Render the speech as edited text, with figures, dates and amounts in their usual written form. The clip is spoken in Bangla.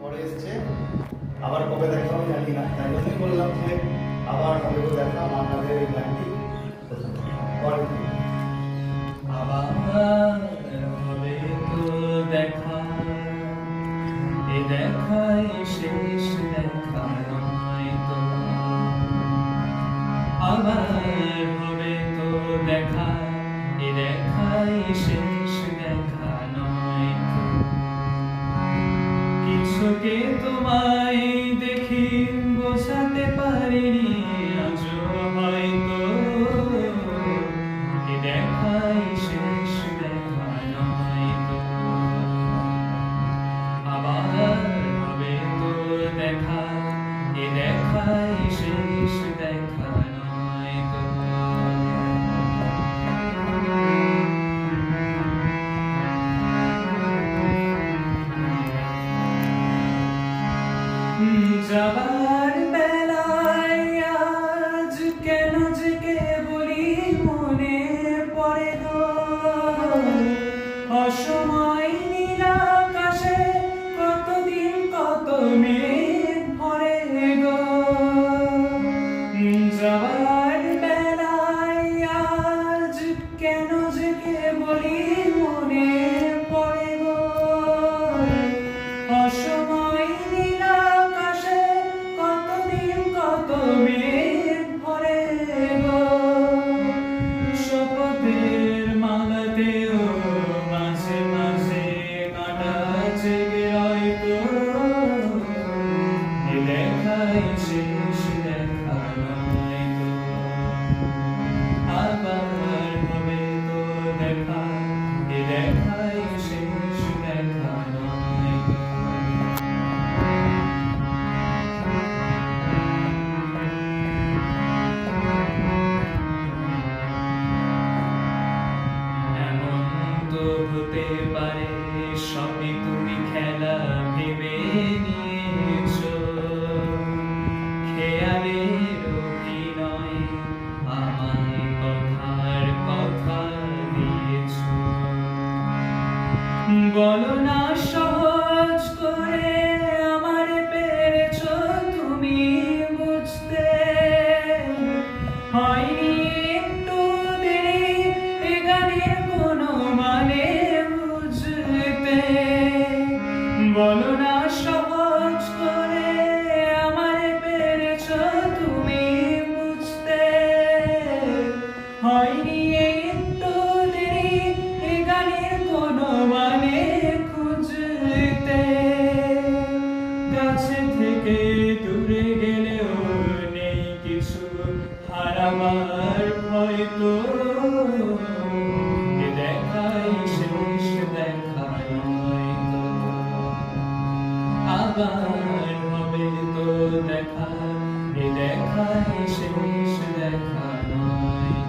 পরে এসছে, আবার কবে দেখা হবে জানি না, তাই জন্যই বললাম যে আবার কবে তো দেখা আপনাদের এই গানটি পরে আবার হবে তো দেখা, এ দেখাই শেষ দেখা নয় তো। আবার হবে তো দেখা, এ দেখাই শেষ দেখা নয় তো। কিছুকে তোমায় দেখি বোঝাতে পারিনি আজও হয়তো, এ দেখাই শেষ দেখা নয় তো। আবার হবে তো দেখা, এ দেখাই শেষ দেখা নয় তো। যাবার বেলায় আজ কেন যে কেবলই মনে পড়ে গো, অসময় নীল আকাশে কতদিন কত মেঘ ভরে গো। যাবার বেলায় আজ কেন যে কেবলই মনে পড়ে গো, অসময় নীল আকাশে কতদিন কত মেঘ ভরে গো। শপথের মালাতেও মাঝে মাঝে কাঁটা জেগে রয়তো, এ দেখাই শেষ দেখা নয় তো। আবার হবে তো দেখা, এ দেখাই শেষ দেখা নয় তো। এমন তো হতে পারে সবই তুমি খেলা ভেবে নিয়েছো, খেয়ালের অভিনয় আমায় কথার কথা দিয়েছো। বলো না সহজ করে আমার পেরেছো তুমি বুঝতে, হয়নি একটু দেরি এ গানের কোনো মানে বুঝতে। বলো না সহজ করে আমার পেরেছো তুমি বুঝতে, হয়নি একটু দেরি এ গানের কোনো মানে খুঁজতে। কাছে থেকে দূরে গেলেও নেই কিছু হারাবার হয়তো, এ দেখাই শেষ দেখা নয় তো। আবার হবে তো দেখা, এ দেখাই শেষ দেখা নয়।